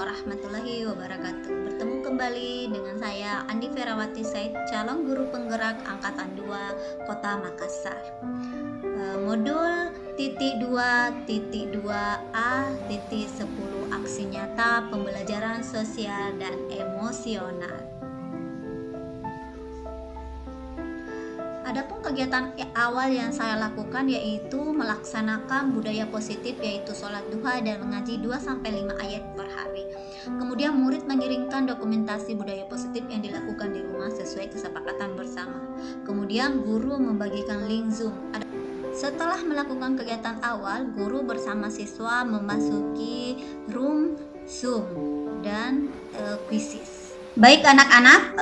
warahmatullahi wabarakatuh. Bertemu kembali dengan saya Andi Ferawati Said, calon guru penggerak angkatan 2 Kota Makassar. Modul titik 2.2a titik 10 aksi nyata pembelajaran sosial dan emosional. Adapun kegiatan awal yang saya lakukan yaitu melaksanakan budaya positif, yaitu sholat duha dan mengaji 2-5 ayat per hari. Kemudian murid mengirimkan dokumentasi budaya positif yang dilakukan di rumah sesuai kesepakatan bersama. Kemudian guru membagikan link Zoom. Setelah melakukan kegiatan awal, guru bersama siswa memasuki room Zoom dan quizzes. Baik anak-anak,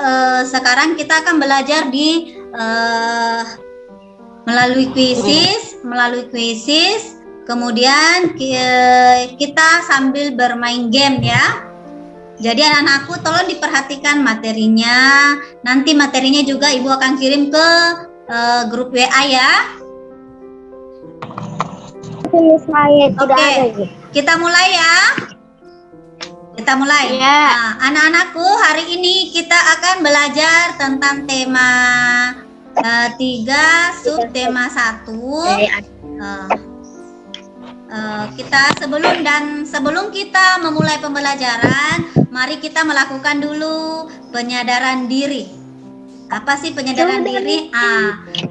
sekarang kita akan belajar di melalui quizzes, kemudian kita sambil bermain game ya. Jadi anak-anakku tolong diperhatikan materinya. Nanti materinya juga ibu akan kirim ke grup WA ya. Oke, kita mulai ya. Kita mulai. Ya. Nah, anak-anakku, hari ini kita akan belajar tentang tema 3 subtema 1. Sebelum kita memulai pembelajaran, mari kita melakukan dulu penyadaran diri. Apa sih penyadaran diri?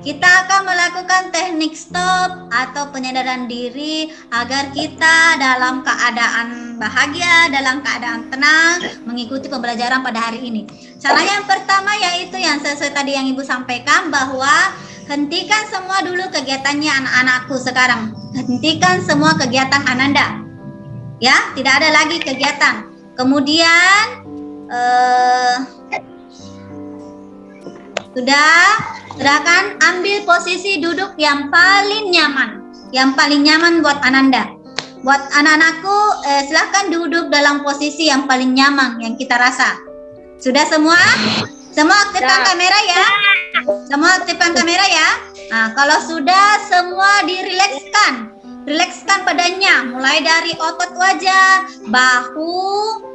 Kita akan melakukan teknik stop atau penyadaran diri agar kita dalam keadaan bahagia, dalam keadaan tenang mengikuti pembelajaran pada hari ini. Cara yang pertama yaitu yang sesuai tadi yang ibu sampaikan, bahwa hentikan semua dulu kegiatannya anak-anakku sekarang. Hentikan semua kegiatan Ananda. Ya, tidak ada lagi kegiatan. Kemudian silakan ambil posisi duduk yang paling nyaman buat Ananda. Buat anak-anakku, silahkan duduk dalam posisi yang paling nyaman yang kita rasa. Sudah semua? Semua aktifkan kamera ya. Semua aktifkan kamera ya. Nah, kalau sudah semua rilekskan badannya, mulai dari otot wajah, bahu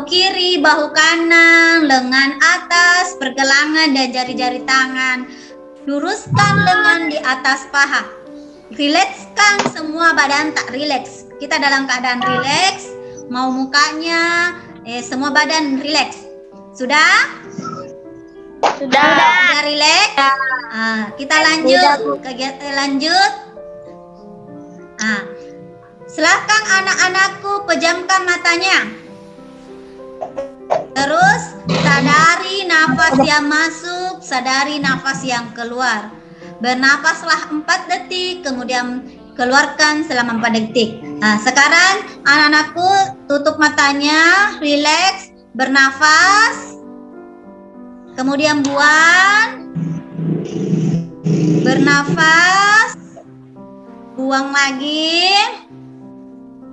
kiri, bahu kanan, lengan atas, pergelangan dan jari-jari tangan. Luruskan lengan di atas paha. Rilekskan semua badan tak rileks. Kita dalam keadaan rileks, mau mukanya, semua badan rileks. Sudah? Sudah rileks? Kita lanjut. Silakan anak-anakku pejamkan matanya. Terus sadari nafas yang masuk, sadari nafas yang keluar. Bernafaslah 4 detik, kemudian keluarkan selama 4 detik. Nah, sekarang anak-anakku tutup matanya, rileks, bernafas. Kemudian buang. Bernafas. Buang lagi.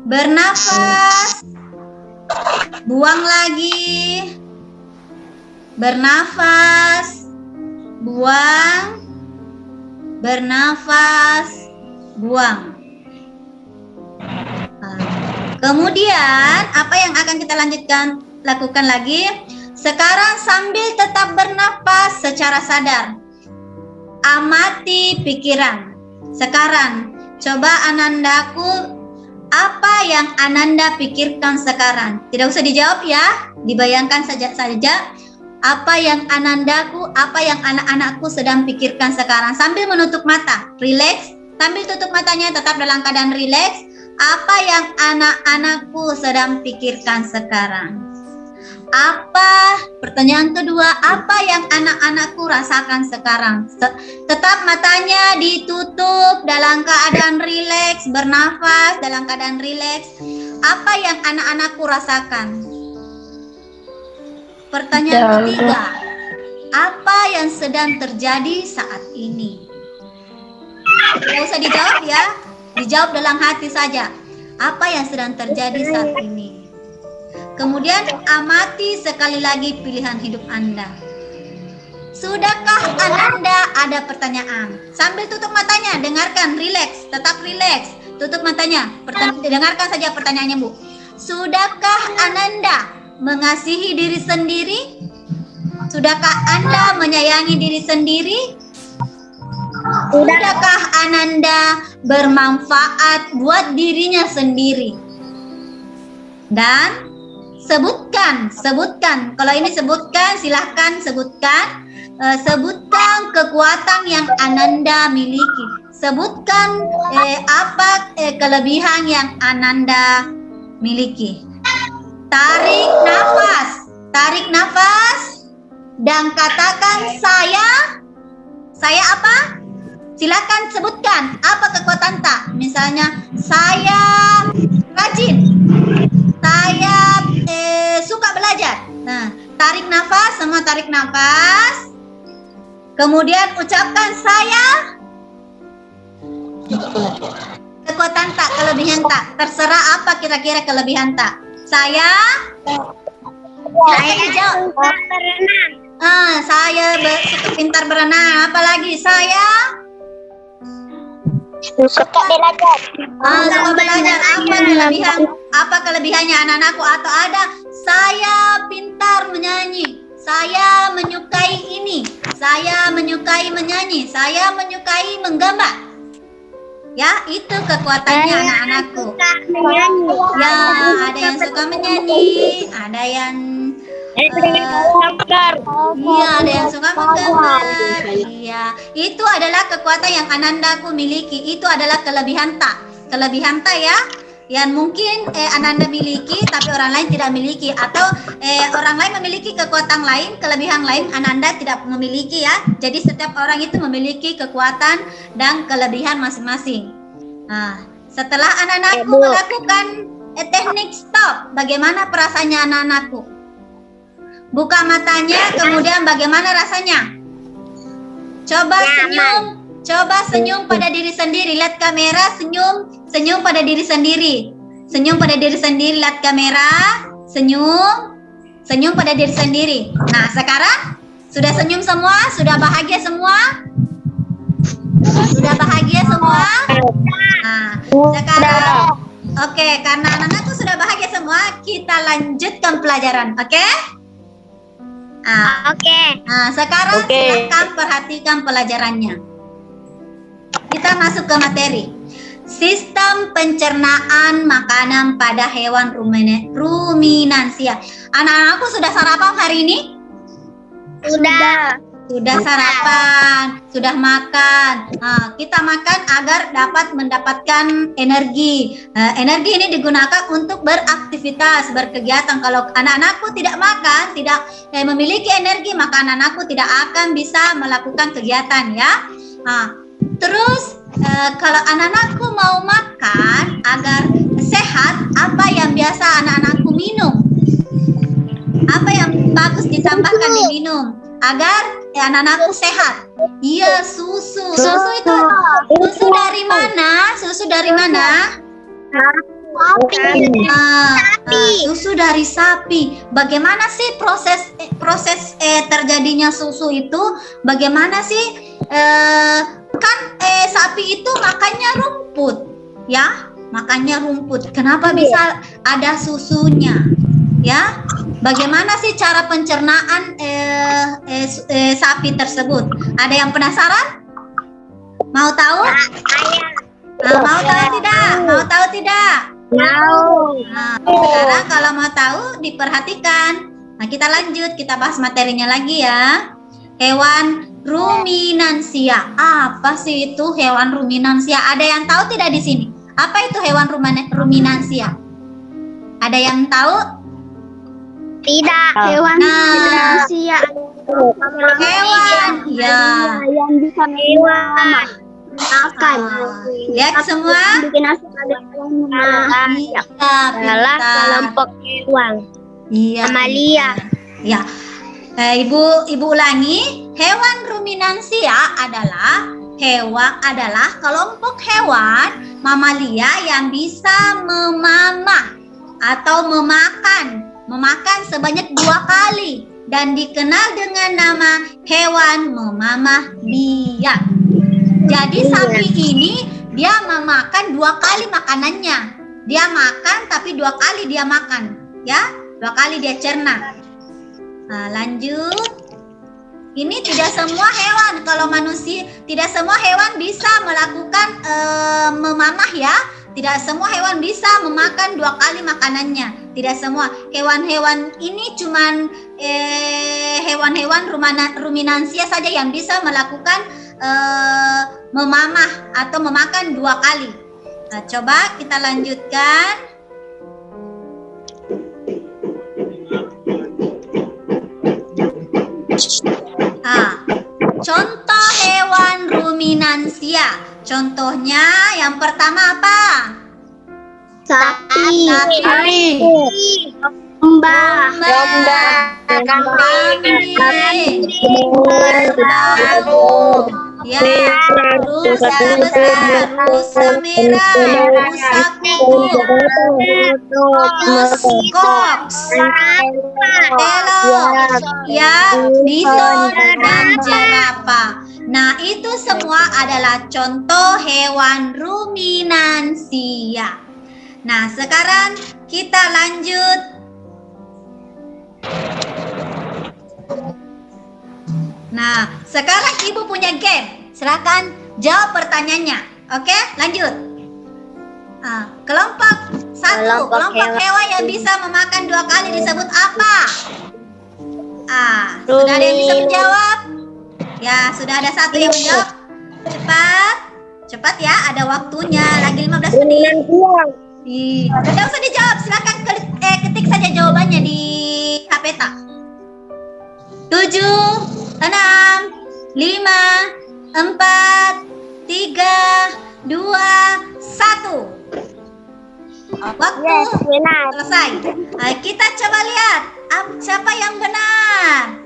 Bernafas. Buang lagi. Bernafas. Buang. Bernafas. Buang. Kemudian apa yang akan kita lakukan lagi? Sekarang sambil tetap bernafas secara sadar, amati pikiran. Sekarang coba Anandaku, apa yang Ananda pikirkan sekarang? Tidak usah dijawab ya, dibayangkan saja. Apa yang Anandaku, apa yang anak-anakku sedang pikirkan sekarang? Sambil menutup mata, rileks. Sambil tutup matanya, tetap dalam keadaan rileks. Apa yang anak-anakku sedang pikirkan sekarang? Pertanyaan kedua, apa yang anak-anakku rasakan sekarang? Tetap matanya ditutup dalam keadaan rileks, bernafas dalam keadaan rileks. Apa yang anak-anakku rasakan? Pertanyaan ketiga, apa yang sedang terjadi saat ini? Tidak usah dijawab ya, dijawab dalam hati saja. Apa yang sedang terjadi saat ini? Kemudian amati sekali lagi pilihan hidup Anda. Sudahkah Ananda ada pertanyaan? Sambil tutup matanya, dengarkan, rileks, tetap rileks. Tutup matanya, dengarkan saja pertanyaannya Bu. sudahkah Ananda mengasihi diri sendiri? Sudahkah Anda menyayangi diri sendiri? Sudahkah Ananda bermanfaat buat dirinya sendiri? Dan sebutkan. Kalau ini sebutkan, silahkan sebutkan. Sebutkan kekuatan yang Ananda miliki. Sebutkan apa kelebihan yang Ananda miliki. Tarik nafas dan katakan saya apa? Silakan sebutkan apa kekuatan tak. Misalnya saya rajin, saya suka belajar. Nah, tarik nafas, semua tarik nafas. Kemudian ucapkan saya. Kekuatan tak, kelebihan tak. Terserah apa kira-kira kelebihan tak. Saya jawab. Berenang. Saya pintar berenang. Apalagi saya Suka belajar. suka belajar. Apa kelebihannya anak-anakku? Atau ada saya pintar menyanyi, saya menyukai ini, saya menyukai menyanyi, saya menyukai menggambar. Ya, itu kekuatannya anak-anakku. Ya, ada yang suka menyanyi, ada yang iya, ada yang suka menggambar. Iya, itu adalah kekuatan yang Anandaku miliki. Itu adalah kelebihan tak. Kelebihan tak ya, yang mungkin Ananda miliki tapi orang lain tidak miliki, atau orang lain memiliki kekuatan lain, kelebihan lain Ananda tidak memiliki ya. Jadi setiap orang itu memiliki kekuatan dan kelebihan masing-masing. Nah, setelah anak-anakku melakukan teknik stop, bagaimana perasaannya anak-anakku? Buka matanya, kemudian bagaimana rasanya? Coba senyum pada diri sendiri. Lihat kamera, senyum pada diri sendiri. Senyum pada diri sendiri, lihat kamera, senyum pada diri sendiri. Nah, sekarang sudah senyum semua, sudah bahagia semua? Sudah bahagia semua? Nah, sekarang oke, karena anak-anakku sudah bahagia semua, kita lanjutkan pelajaran, oke? Nah, sekarang silakan perhatikan pelajarannya. Kita masuk ke materi. Sistem pencernaan makanan pada hewan ruminansia. Anak-anakku sudah sarapan hari ini? Sudah sarapan, sudah makan. Nah, kita makan agar dapat mendapatkan energi. Energi ini digunakan untuk beraktivitas, berkegiatan. Kalau anak-anakku tidak makan, tidak memiliki energi, maka anak-anakku tidak akan bisa melakukan kegiatan ya. Nah, terus kalau anak-anakku mau makan agar sehat, apa yang biasa anak-anakku minum? Apa yang bagus ditambahkan di minum agar anak-anakku sehat? Iya, susu. Susu itu dari mana? Susu dari mana? Susu dari sapi. Bagaimana sih proses terjadinya susu itu? Bagaimana sih? Kan sapi itu makannya rumput, ya? Makannya rumput. Kenapa bisa ada susunya? Ya, bagaimana sih cara pencernaan sapi tersebut? Ada yang penasaran? Mau tahu? Mau tahu tidak? Mau tahu tidak? Mau. Nah, sekarang kalau mau tahu diperhatikan. Nah, kita lanjut, kita bahas materinya lagi ya. Hewan ruminansia. Apa sih itu hewan ruminansia? Ada yang tahu tidak di sini? Apa itu hewan ruminansia? Ada yang tahu? Tidak. Hewan ruminansia. Hewan ya. Yang bisa makan. Lihat semua. Adalah kelompok hewan. Iya. Mamalia. Ya. Ibu ulangi. Hewan ruminansia adalah kelompok hewan mamalia yang bisa memamah atau memakan sebanyak 2 kali dan dikenal dengan nama hewan memamah biak. Jadi sapi ini dia memakan 2 kali makanannya. dia makan tapi 2 kali dia makan, ya, 2 kali dia cerna. Nah, lanjut. Ini tidak semua hewan, kalau manusia, tidak semua hewan bisa melakukan memamah ya. Tidak semua hewan bisa memakan 2 kali makanannya. Tidak semua. Hewan-hewan ini cuman hewan-hewan ruminansia saja yang bisa melakukan memamah atau memakan 2 kali. Nah, coba kita lanjutkan. Contoh hewan ruminansia. Contohnya yang pertama apa? Sapi. Domba. Kambing. Kerbau. Ya, rusa besar, rusa merah, rusa kuku, muskox, elok, ya, bison dan jerapah. Nah, itu semua adalah contoh hewan ruminansia. Nah, sekarang kita lanjut. Nah, sekarang Ibu punya game. Silakan jawab pertanyaannya. Oke, lanjut. Kelompok 1, kelompok hewan yang bisa memakan 2 kali disebut apa? Sudah ada yang bisa menjawab? Ya, sudah ada 1 yang menjawab. Cepat ya, ada waktunya. Lagi 15 menit. Tidak usah dijawab, silakan ketik saja jawabannya di HP tak. 7, 6, 5, 4, 3, 2, 1. Waktu selesai. Kita coba lihat siapa yang benar.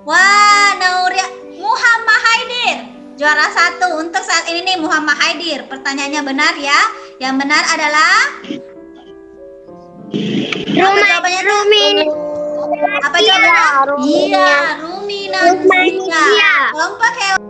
Wah, Nauria Muhammad Haidir juara 1 untuk saat ini nih, Muhammad Haidir. Pertanyaannya benar ya. Yang benar adalah apa jawabannya? Apa jawabannya? Iya, ruminansia. Kelompok hewan.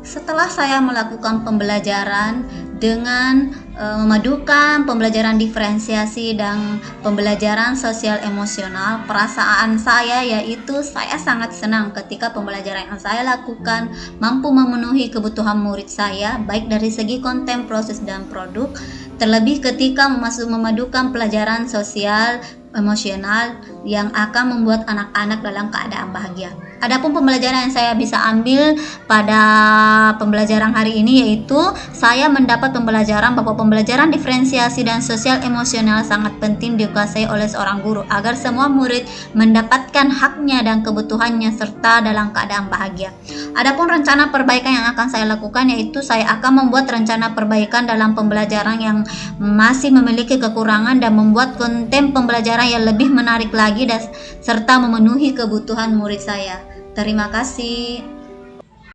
Setelah saya melakukan pembelajaran dengan memadukan pembelajaran diferensiasi dan pembelajaran sosial emosional, perasaan saya yaitu saya sangat senang ketika pembelajaran yang saya lakukan mampu memenuhi kebutuhan murid saya, baik dari segi konten, proses, dan produk, terlebih ketika memadukan pelajaran sosial emosional yang akan membuat anak-anak dalam keadaan bahagia. Adapun pembelajaran yang saya bisa ambil pada pembelajaran hari ini yaitu saya mendapat pembelajaran bahwa pembelajaran diferensiasi dan sosial emosional sangat penting dikuasai oleh seorang guru agar semua murid mendapatkan haknya dan kebutuhannya serta dalam keadaan bahagia. Adapun rencana perbaikan yang akan saya lakukan yaitu saya akan membuat rencana perbaikan dalam pembelajaran yang masih memiliki kekurangan dan membuat konten pembelajaran yang lebih menarik lagi dan serta memenuhi kebutuhan murid saya. Terima kasih.